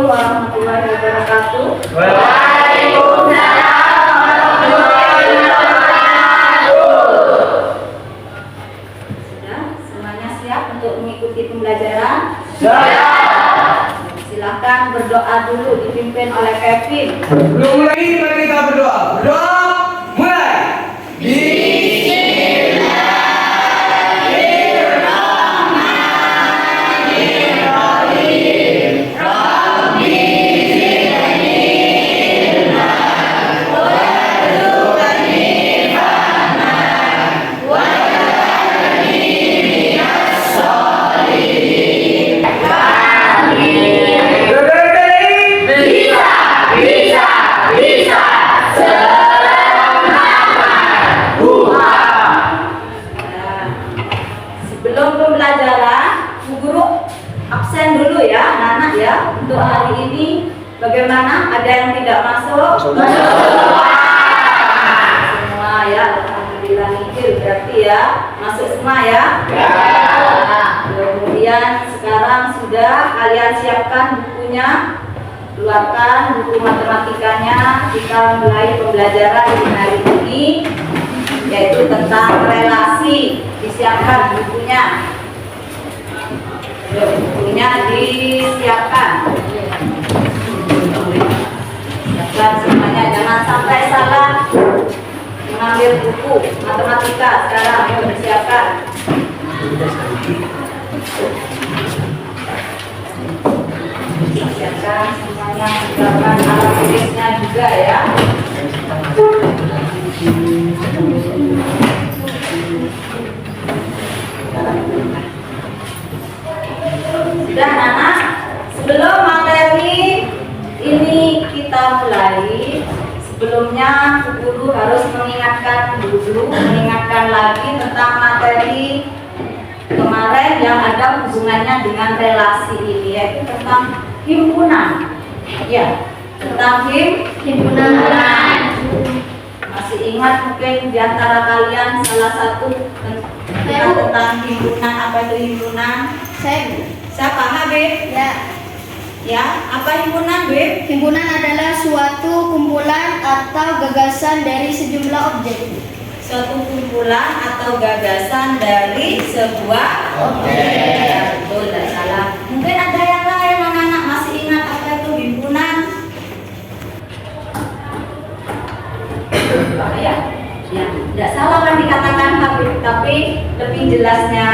warahmatullahi wabarakatuh. Waalaikumsalam warahmatullahi wabarakatuh. Sudah semuanya siap untuk mengikuti pembelajaran? Siap. Silakan berdoa dulu dipimpin oleh Kevin. Belum mulai, mari kita berdoa. Berdoa mulai. Sebelum pembelajaran, Bu Guru absen dulu ya, anak-anak ya. Untuk hari ini bagaimana? Ada yang tidak masuk? Semua ya, alhamdulillah mikir berarti ya. Masuk semua ya? Nah, kemudian sekarang sudah kalian siapkan bukunya, keluarkan buku matematikanya. Kita mulai pembelajaran di hari ini, yaitu tentang relasi. Disiapkan bukunya. Bukunya disiapkan. Siapkan semuanya, jangan sampai salah mengambil buku matematika sekarang. Ayo disiapkan. Siapkan semuanya, siapkan alat tulisnya juga ya. Sudah anak, sebelum materi ini kita mulai, sebelumnya Bu Guru harus mengingatkan lagi tentang materi kemarin yang ada hubungannya dengan relasi ini, yaitu tentang himpunan. Ya, tentang himpunan. Masih ingat mungkin di antara kalian salah satu tentang himpunan? Apa itu himpunan? Siapa? Habib? Ya, apa himpunan, Beb? Himpunan adalah suatu kumpulan atau gagasan dari sejumlah objek. Suatu kumpulan atau gagasan dari sebuah objek. Ya, betul, tidak salah. Mungkin ada yang lain, anak-anak masih ingat apa itu himpunan? Ya, tidak salah kan dikatakan Habib, tapi lebih jelasnya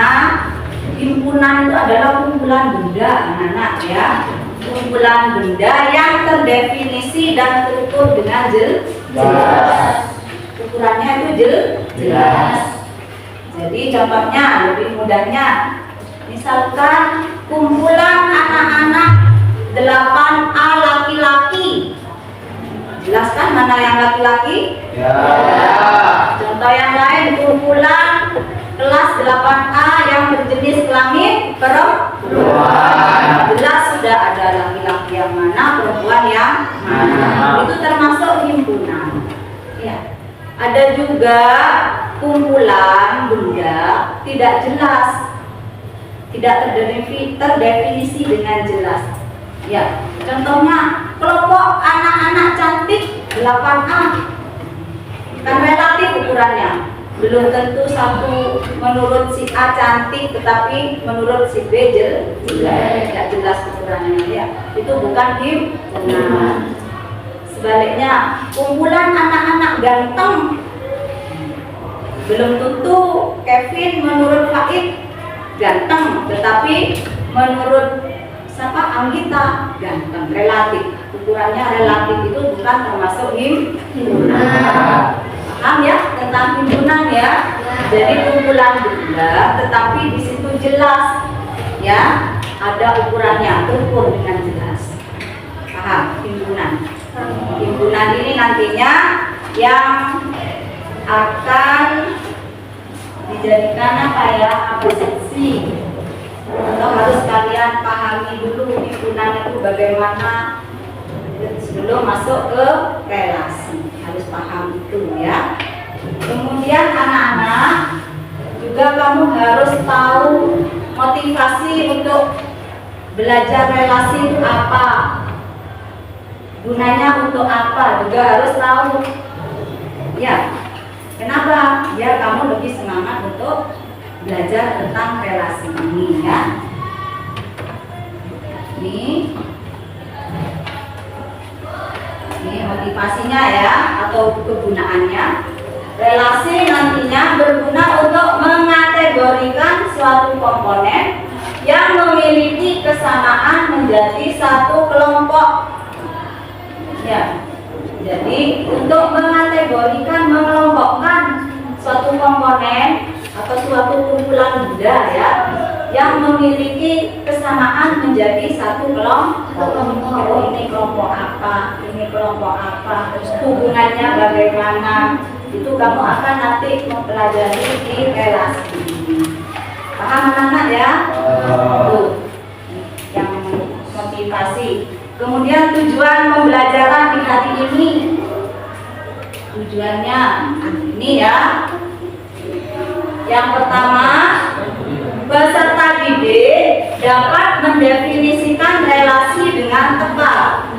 himpunan itu adalah kumpulan benda, anak-anak ya. Kumpulan benda yang terdefinisi dan terukur dengan jelas. Ukurannya itu jelas. Jadi contohnya lebih mudahnya, misalkan kumpulan anak-anak 8A laki-laki. Jelaskan mana yang laki-laki? Ya. Contoh yang lain, kumpulan kelas 8A yang berjenis kelamin perempuan. Jelas sudah ada laki-laki yang mana, perempuan yang mana. Itu termasuk himpunan. Ya. Ada juga kumpulan benda tidak jelas, tidak terdefinisi dengan jelas. Ya, contohnya kelompok anak-anak cantik 8A, kan relatif ukurannya. Belum tentu satu menurut si A cantik, tetapi menurut si B tidak jelas ukurannya ya. Itu bukan himpunan. Sebaliknya, kumpulan anak-anak ganteng, belum tentu Kevin menurut Faid ganteng, tetapi menurut siapa? Anggita ganteng. Relatif, ukurannya relatif, itu bukan termasuk himpunan. Paham ya tentang himpunan ya? Jadi kumpulan benda, tetapi di situ jelas ya, ada ukurannya, terukur dengan jelas. Paham himpunan? Himpunan ini nantinya yang akan dijadikan apa ya? Absensi. Atau harus kalian pahami dulu himpunan itu bagaimana sebelum masuk ke relasi. Harus paham itu ya. Kemudian anak-anak juga kamu harus tahu motivasi untuk belajar relasi itu apa. Gunanya untuk apa? Juga harus tahu. Ya, kenapa? Biar kamu lebih semangat untuk belajar tentang relasi ini ya. Ini motivasinya ya, atau kegunaannya. Relasi nantinya berguna untuk mengategorikan suatu komponen yang memiliki kesamaan menjadi satu kelompok. Ya, jadi untuk mengategorikan, mengelompokkan suatu komponen atau suatu kumpulan benda ya, yang memiliki kesamaan menjadi satu kelompok. Oh, ini kelompok apa, ini kelompok apa, terus hubungannya bagaimana, itu kamu akan nanti mempelajari di relasi. Paham anak-anak ya? Tuh, yang motivasi. Kemudian tujuan pembelajaran di hari ini, tujuannya ini ya. Yang pertama, peserta didik dapat mendefinisikan relasi dengan tepat.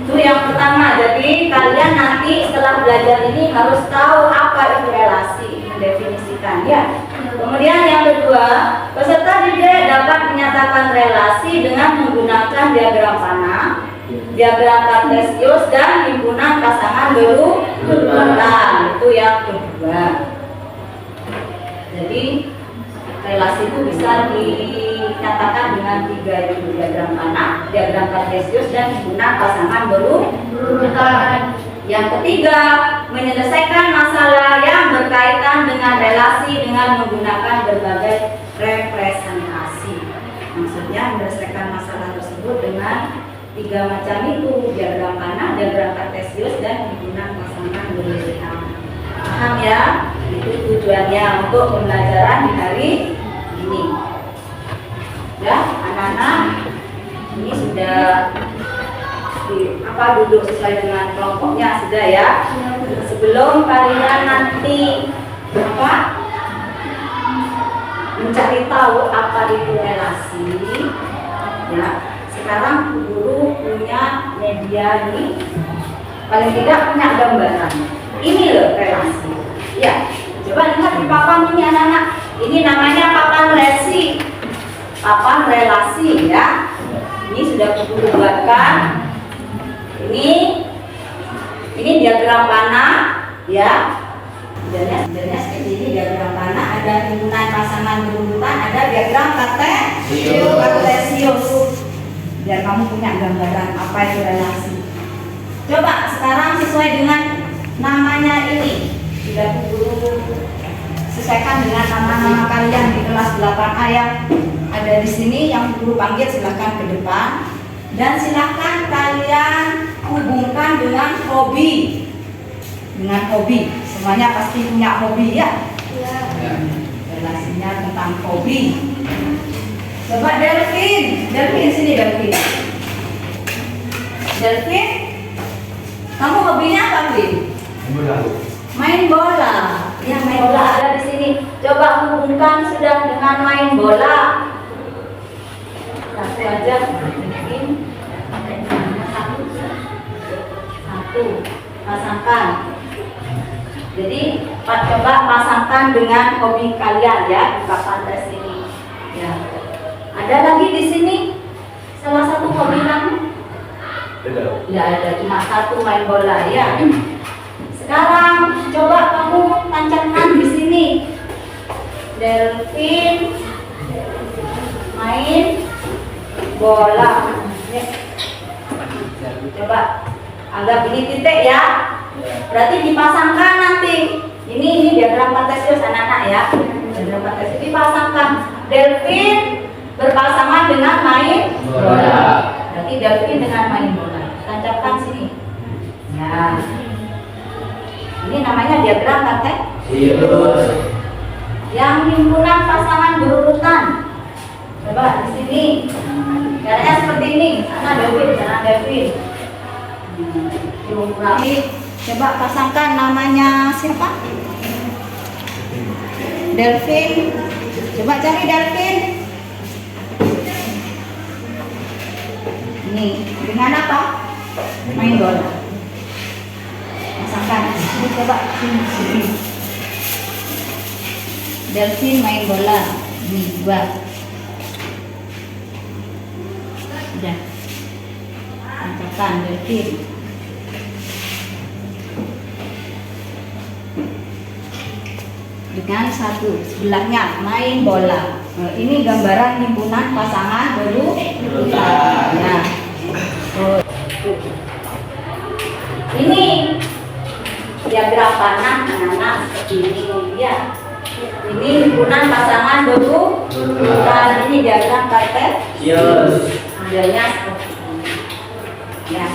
Itu yang pertama. Jadi kalian nanti setelah belajar ini harus tahu apa itu relasi, mendefinisikan ya. Kemudian yang kedua, peserta didik dapat menyatakan relasi dengan menggunakan diagram panah, diagram kartesius, dan himpunan pasangan berurutan. Itu yang kedua. Jadi relasi itu bisa dinyatakan dengan 3 diagram panah, diagram kartesius, dan himpunan pasangan berurutan. Yang ketiga, menyelesaikan masalah yang berkaitan dengan relasi dengan menggunakan berbagai representasi. Maksudnya menyelesaikan masalah tersebut dengan 3 macam itu: diagram panah, diagram kartesius, dan himpunan pasangan berurutan. Paham ya? Itu tujuannya untuk pembelajaran di hari ini. Ya, anak-anak, ini sudah duduk sesuai dengan kelompoknya sudah ya. Sebelum kalian nanti mencari tahu apa itu relasi, ya. Sekarang guru punya media ini, paling tidak punya gambaran. Ini loh relasi. Ya, coba lihat di papan ini anak-anak. Ini namanya papan relasi. Papan relasi ya. Ini sudah guru buatkan. Ini diagram panah ya. Sebenarnya seperti ini diagram panah, ada himpunan pasangan berurutan, ada diagram kartesius. Biar kamu punya gambaran apa itu relasi. Coba sekarang sesuai dengan namanya ini. Sudah guru sesuaikan dengan nama-nama kalian di kelas 8A yang ada di sini, yang guru panggil silahkan ke depan. Dan silahkan kalian hubungkan dengan hobi. Dengan hobi, semuanya pasti punya hobi ya. Relasinya tentang hobi. Coba Delvin sini Delvin. Delvin, kamu hobinya apa, Vin? Main bola. Ya, main bola ada di sini. Coba hubungkan sudah dengan main bola. Satu aja. Satu pasangkan. Jadi coba pasangkan dengan hobi kalian ya di papan tes ini. Ya. Ada lagi di sini salah satu hobi kamu? Ya ada, cuma satu, main bola ya. Sekarang coba kamu tancapkan di sini. Delvin main bola. Ya. Coba anggap ini titik ya. Berarti dipasangkan nanti. Ini diagram kartesius anak-anak ya. Diagram kartesius dipasangkan. Delvin berpasangan dengan main bola. Berarti Delvin dengan main bola. Tancapkan sini. Ya. Ini namanya diagram kartesius. Yang himpunan pasangan berurutan. Coba di sini. Caranya seperti ini. Sana Delvin. Coba pasangkan namanya siapa? Delvin. Coba cari Delvin. Ini dengan apa? main bola. Masakan, ini coba sini. Delfin main bola di luar. Udah. Masakan delfin. Dengan satu sebelahnya main bola. Nah, ini gambaran himpunan pasangan berurutan. Nah, ini diagram panah anak-anak seperti ini ya. Ini himpunan pasangan berurutan. Ini diagram kartesius. Modelnya seperti ini. Ya.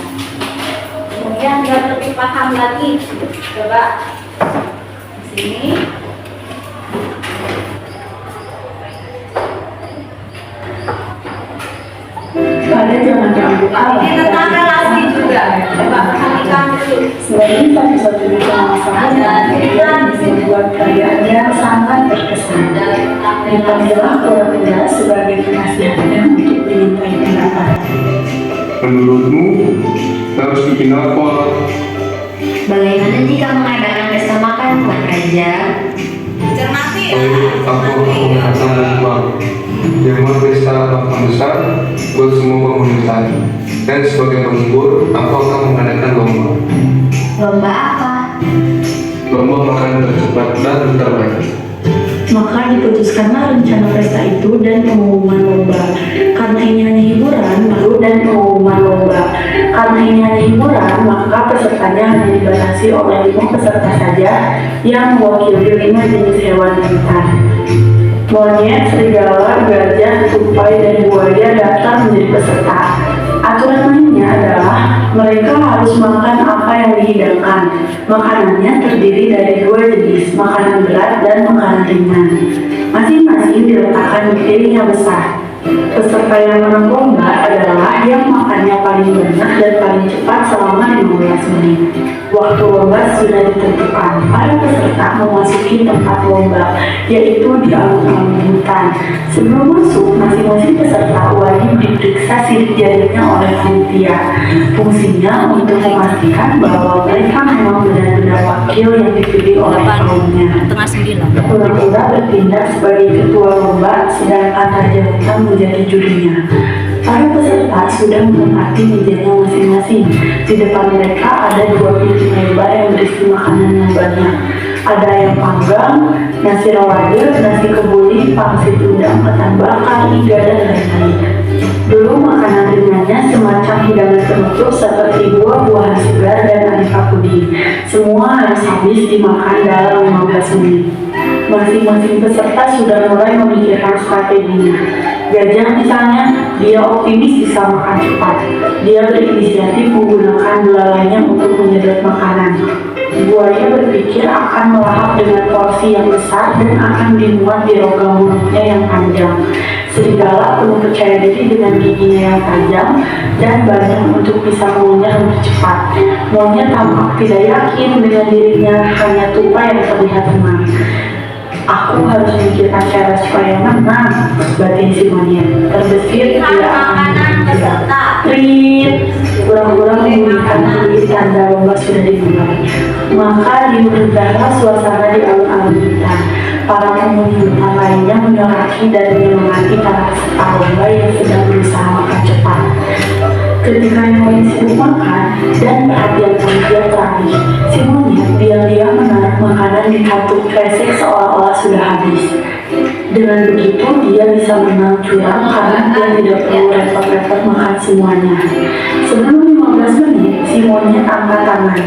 Kemudian biar lebih paham lagi, coba di sini. Kalian jangan ganggu Ini tentang relasi juga. Coba perhatikan dulu. Selain satu-satunya permasalahan yang membuat karyanya sangat berkesan. Dipanggillah pura-pura sebagai penasihatnya untuk dimintai pendapat. Menurutmu harus bikin apa? Bagaimana jika mengadakan pesta makan, Tuan Raja? Cermati ya. Aku mengatakan uang yang pesta makan besar buat semua komunitas. Dan sebagai penghibur, aku akan mengadakan lomba. Lomba apa? Lomba makanan tercepat dan terbaik. Maka diputuskanlah rencana pesta itu dan pengumuman lomba. Karena ini hanya hiburan, maka pesertanya hanya dibatasi oleh 5 peserta saja yang mewakili 5 jenis hewan liar. Monyet, serigala, gajah, tupai, dan buaya daftar menjadi peserta. Aturan mainnya adalah mereka harus makan apa yang dihidangkan. Makanannya terdiri dari 2 jenis, makanan berat dan makanan ringan. Masing-masing diletakkan di piring yang besar. Peserta yang menang lomba adalah yang makannya paling banyak dan paling cepat selama 15 menit. Waktu lomba sudah ditentukan. Para peserta memasuki tempat lomba, yaitu di alun-alun hutan. Sebelum masuk, masing-masing peserta wajib diperiksa sidik jarinya oleh panitia. Fungsinya untuk memastikan bahwa mereka memang benar-benar wakil yang dipilih oleh kaumnya. Tengah 9. Pura-pura bertindak sebagai ketua lomba, sedangkan Raja Hutan menjadi jurinya. Para peserta sudah menempati mejanya masing-masing. Di depan mereka ada 2 piring lebar yang berisi makanan yang banyak. Ada ayam panggang, nasi rawade, nasi kebuli, pangsit udang, ketan bakar, iga, dan lain-lain. Dulu makanan ringannya semacam hidangan penutup seperti buah-buahan segar dan aneka puding. Semua harus habis dimakan dalam 15 menit. Masing-masing peserta sudah mulai memikirkan strateginya. Gajah misalnya, dia optimis bisa makan cepat. Dia berinisiatif menggunakan belalainya untuk menyedot makanan. Buaya berpikir akan melahap dengan porsi yang besar dan akan dimuat di rongga mulutnya yang panjang. Serigala penuh percaya diri dengan giginya yang tajam dan banyak untuk bisa mengunyah lebih cepat. Monyet tampak tidak yakin dengan dirinya, hanya tupai yang terlihat tenang. Aku harus memikirkan cara supaya menang, batin si monyet. Terbesit Lihat tidak makanan peserta. Trit, kurang-kurang memberikan kulit tanda lomba sudah dimulai. Maka diudahlah suasana di alun-alun hutan. Para penghuni hutan lainnya menyuraki dan menyemangati para peserta lomba yang sedang berusaha makan cepat. Ketika yang lain sibuk makan dan perhatian panitia teralih, si monyet diam-diam menaruh makanan di kantong kresek seolah-olah sudah habis. Dengan begitu dia bisa menang curang karena dia tidak perlu repot-repot makan semuanya. Sebelum 15 menit, si monyet angkat tangan.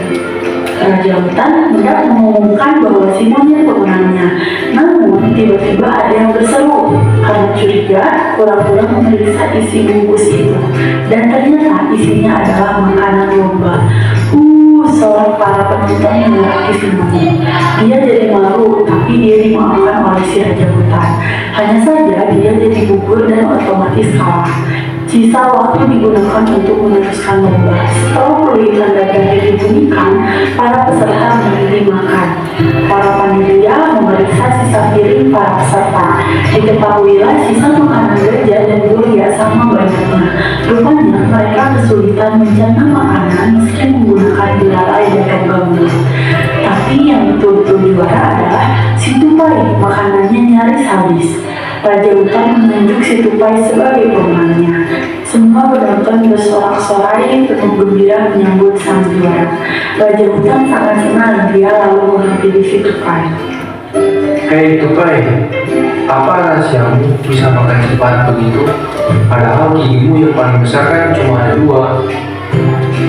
Raja Hutan hendak mengumumkan bahwa si monyet pemenangnya. Namun tiba-tiba ada yang berseru. Karena curiga, pura-pura memeriksa isi bungkus itu. Dan ternyata isinya adalah makanan lomba. Seorang para penonton mengerti si monyet. Dia jadi malu, tapi dia dimaafkan oleh si Raja Hutan. Hanya saja dia jadi gugur dan otomatis kalah. Sisa waktu digunakan untuk meneruskan lomba. Setelah peluit tanda ganti dibunyikan, para peserta berhenti makan. Para panitia memeriksa sisa menggiring para peserta. Diketahuilah sisa makanan gajah dan buaya sama banyaknya. Rupanya mereka kesulitan mencerna makanan meski menggunakan belalai dan bambu. Tapi yang betul-betul juara adalah si tupai, makanannya nyaris habis. Raja Hutan menunjuk si tupai sebagai pemenangnya. Semua penonton bersorak-sorai penuh gembira menyambut sang juara. Raja Hutan sangat senang, dia lalu menghampiri si tupai. Hei tupai, apa rahasiamu bisa makan cepat begitu? Padahal gigimu yang paling besar kan cuma ada 2.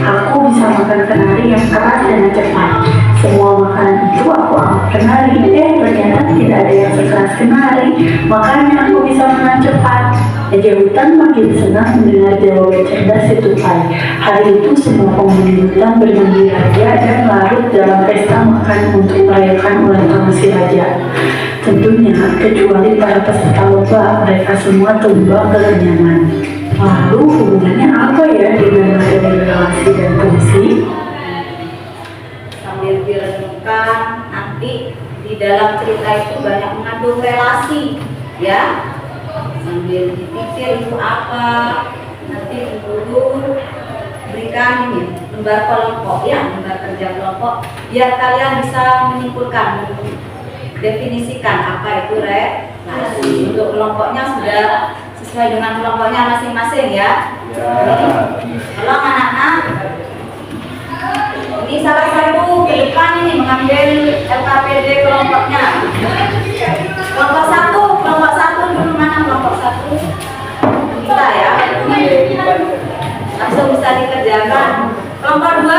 Aku bisa makan kenari yang keras dan cepat. Semua makanan itu aku anggap kenari. Ternyata tidak ada yang sekeras kenari. Makanya aku bisa makan cepat. Raja Hutan makin senang mendengar jawaban cerdas si tupai. Hari itu semua penghuni hutan bermandi raja dan larut dalam pesta makan untuk merayakan ulang tahun si raja. Tentunya kecuali para peserta lomba, mereka semua tumbang kekenyangan. Lalu hubungannya apa ya dengan materi relasi dan fungsi? Sambil direnungkan, nanti di dalam cerita itu banyak mengandung relasi, ya. Sambil dipikir itu apa, nanti guru berikan ini lembar kelompok, ya, lembar kerja kelompok, biar kalian bisa menyimpulkan, definisikan apa itu relasi. Untuk kelompoknya sudah sesuai dengan kelompoknya masing-masing, ya. Tolong anak-anak, ini salah satu ke depan ini mengambil LKPD kelompoknya. Kelompok satu dulu, mana kelompok 1? Kita, ya. Langsung bisa dikerjakan. Kelompok 2,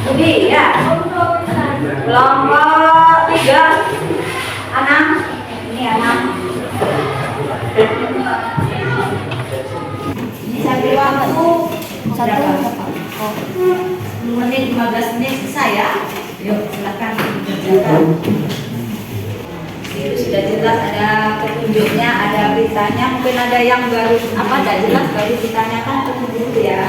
Budi, ya. Kelompok 3, Anang, ini Anang. Ini sambil waktu 10 menit, 15 menit bisa, ya. Yuk, silakan dikerjakan. Itu sudah jelas, ada petunjuknya, ada beritanya. Mungkin ada yang baru tidak jelas, baru ditanyakan ke guru, ya.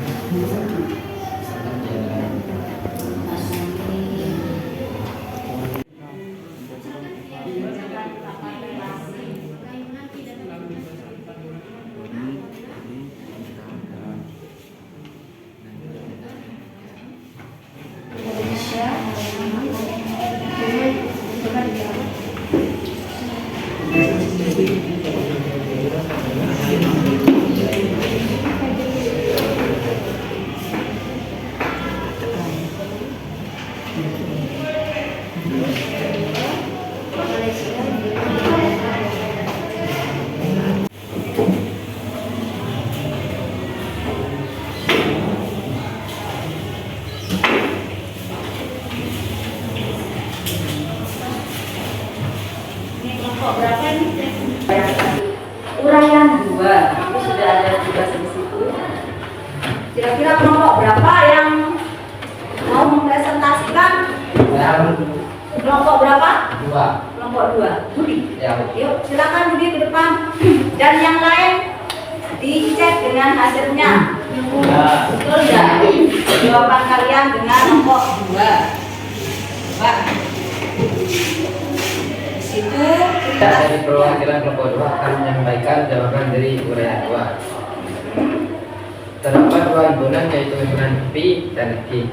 Uraian 2 itu sudah ada tugas di situ. Kira-kira kelompok berapa yang mau mempresentasikan? Kelompok berapa? 2. Kelompok 2. Budi. Ya. Yuk, silakan Budi ke depan. Dan yang lain dicek dengan hasilnya. Betul nggak? Jawaban kalian dengan kelompok 2. Pak. Itu Dari perwakilan kelompok 2 akan menyampaikan jawaban dari uraian 2. Terdapat 2 himpunan, yaitu himpunan P dan Q.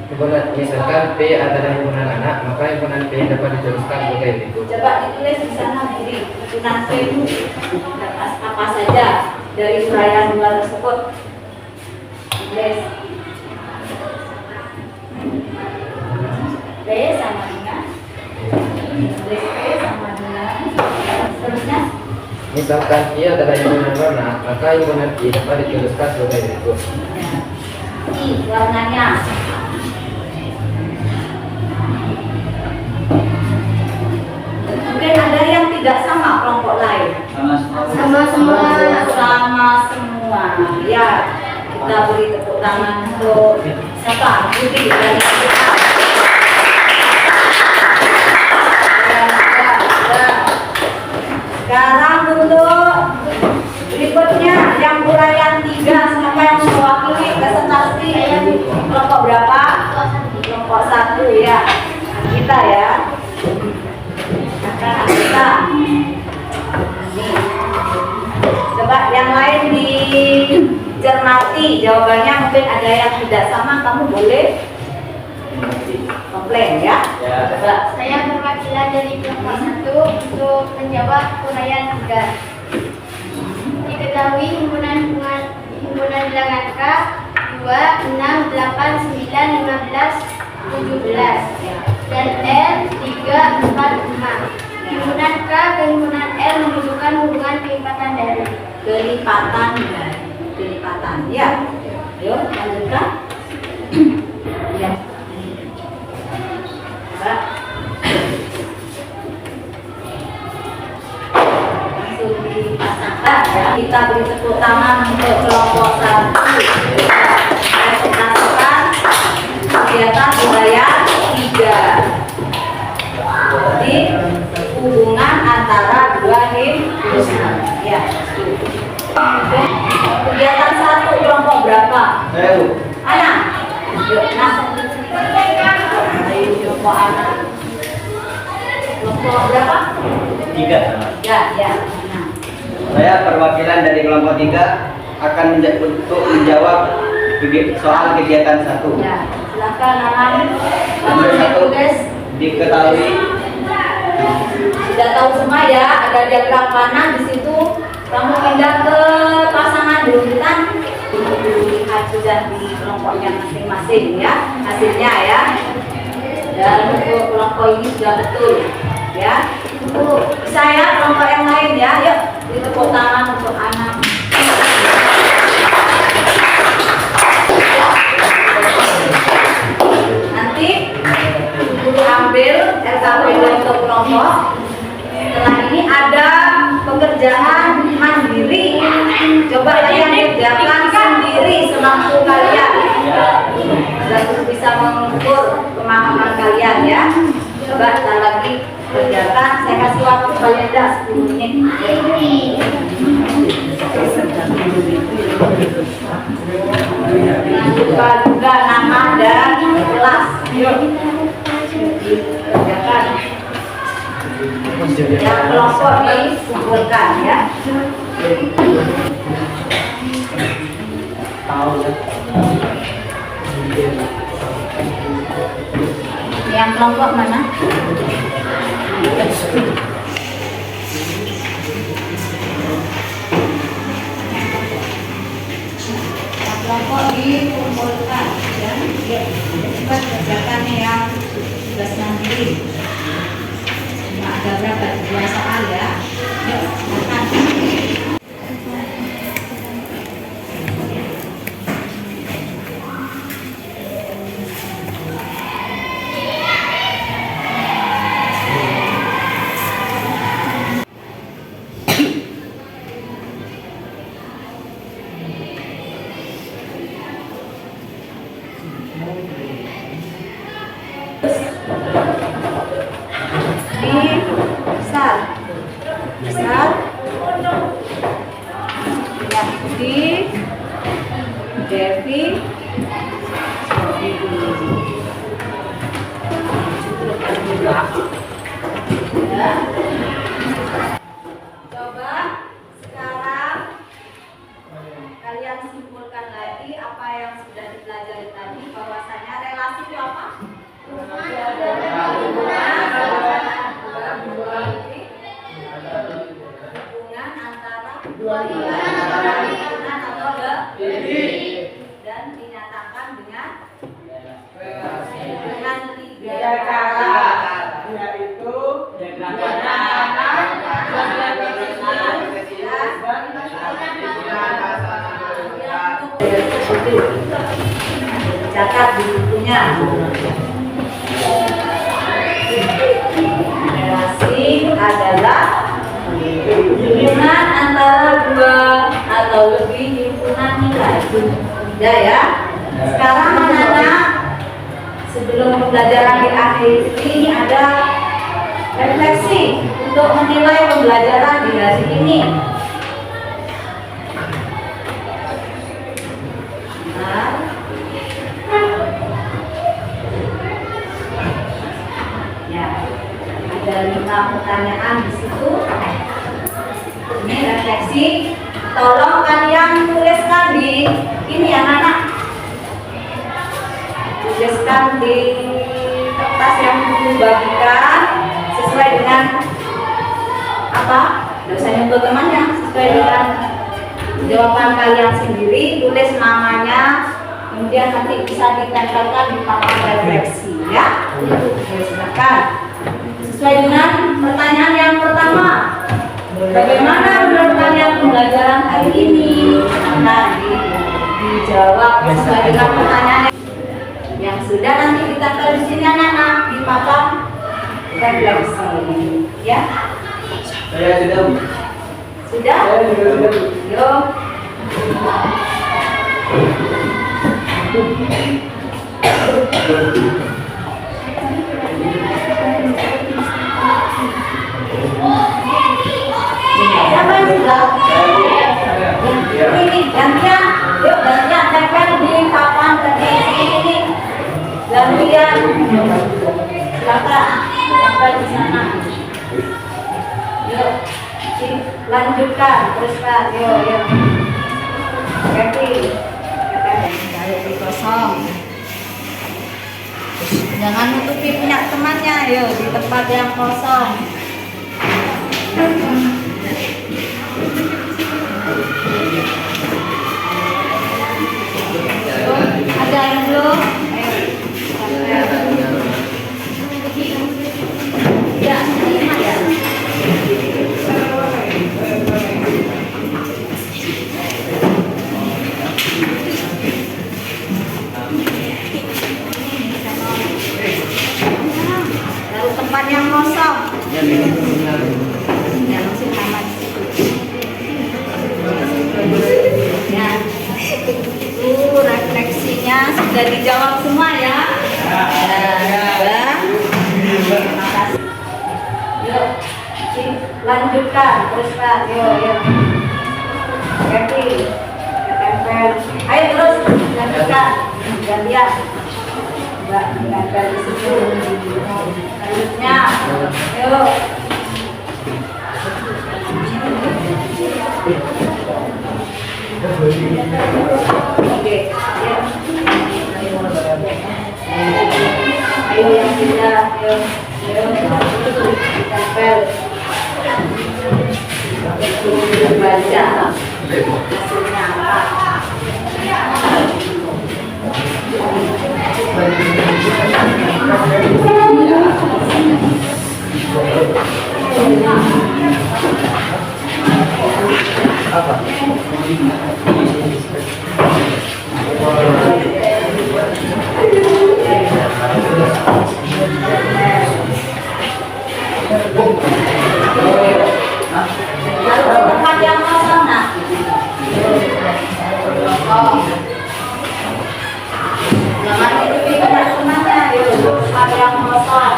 Himpunan, misalkan P adalah himpunan anak, maka himpunan P dapat diteruskan sebagai berikut. coba ditulis di sana Budi. Himpunan P itu apa saja dari uraian 2 tersebut. Tulis. P sama dengan tulis P sama dengan seterusnya. Misalkan I adalah himpunan warna, maka himpunan I dapat diteruskan sebagai berikut. I warnanya. Mungkin ada yang tidak sama kelompok lain. Sama semua. Sama semua. Ya, kita beri tepuk tangan untuk siapa? Budi dari kita. Sekarang untuk berikutnya yang uraian 3, siapa yang mewakili presentasi kelompok berapa? Kelompok 1, ya. Kita, ya. dicermati jawabannya. Mungkin ada yang tidak sama, kamu boleh komplain ya. Coba. Saya perwakilan dari kelompok 1 untuk menjawab uraian 3. Diketahui himpunan bilangan K 2, 6, 8, 9, 15, 17 dan L 3, 4, 5. Himpunan K ke himpunan L menunjukkan hubungan kelipatan dari. Kelipatan ya. Ayo lanjutkan. Ya. Coba. Langsung dipasangkan ya. Kita beri tepuk tangan untuk kelompok 1. Presentasikan kegiatan budaya 3. Jadi hubungan antara dua himpunan. Ya. Kegiatan 1 kelompok berapa? Anak. Yuk, nah. Ayo kelompok anak. Kelompok berapa? 3. Ya. Nah. Saya perwakilan dari kelompok 3 akan untuk menjawab soal kegiatan 1. Ya, silakan Anan. Nomor 1, Tulis. diketahui Sudah tahu semua ya, ada diagram panah di situ. Kamu pindah ke pasangan dulu kan, lihat sudah di kelompoknya masing-masing ya hasilnya ya. Dan untuk kelompok ini sudah betul ya. Untuk saya kelompok yang lain ya, yuk ditepuk tangan untuk anak. Nanti guru ambil RKP untuk kelompok. Setelah ini ada pekerjaan mandiri. Coba kalian kerjakan sendiri semampu kalian. Dan bisa mengukur pemahaman kalian ya. Coba kita lagi kerjakan. Saya kasih waktu paling tidak 10 menit. Lupa juga nama dan kelas. Yuk kerjakan. Yang kelompok dikumpulkan ya. Yang kelompok mana? Yang kelompok dikumpulkan ya. Cepat kerjakan yang tugas mandiri. Ada berapa? 2 soal ya. Yuk, makan. Besar ya, di Devi ya. Coba sekarang kalian simpulkan lagi apa yang sudah dipelajari tadi, bahwasanya relasi itu apa? Hubungan antara dua himpunan atau lebih dan dinyatakan dengan 3 cara, yaitu catat di bukunya. Relasi adalah hubungan antara 2 atau lebih himpunan nilai. Ya. Sekarang anak-anak, sebelum pembelajaran diakhiri ada refleksi untuk menilai pembelajaran di hari ini. Ya, ada 5 pertanyaan di situ. Ini refleksi. tolong kalian tuliskan di ini anak-anak. Tuliskan di kertas yang dibagikan sesuai dengan apa? Tidak usah nyebut temannya, sesuai dengan jawaban kalian sendiri. Tulis namanya, kemudian nanti bisa ditempelkan di papan refleksi ya. Silakan. Sesuai dengan pertanyaan yang pertama. Bagaimana menurut kalian pembelajaran hari ini? Nah, dijawab sesuai dengan pertanyaan yang sudah nanti ditempel di sini anak-anak di papan refleksi. Ya. Saya sudah. Sudah? Yuk. Siapa yang sudah? Ini gantian. Yuk gantian tempel di papan refleksi ini. Gantian. Silakan tempel di sana. Yuk. Lanjutkan, teruskan, yuk. Ganti. Taruh kosong. Jangan nutupi punya temannya, yuk di tempat yang kosong. Ada yang belum? Ya, lima ya. Lalu tempat yang kosong. Ya, langsung tamat. Ya. Refleksinya sudah dijawab semua ya. Terima kasih. Yuk, lanjutkan, teruskan, yuk. Ganti, tempel. Ayo terus, lanjutkan, gantian. Enggak, tempel di situ. Selanjutnya, yuk. Oke, ya. Ayo yang sudah, yuk. Tempel. Baca hasilnya apa. Tempat yang kosong nah. Jangan nutupi teman-temannya, yuk. Tempat yang kosong.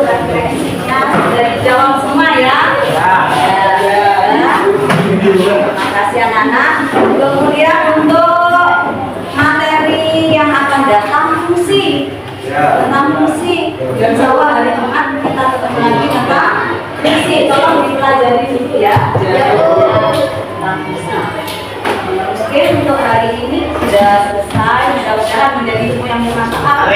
Refleksinya sudah dijawab semua ya. Terima kasih anak-anak. Kemudian untuk materi yang akan datang fungsi. Tentang fungsi. Insya Allah hari Jumat kita ketemu lagi tentang fungsi. Tolong dipelajari dulu ya. Tentang fungsi. Oke, untuk hari ini sudah selesai. Mudah-mudahan menjadi ilmu yang bermanfaat.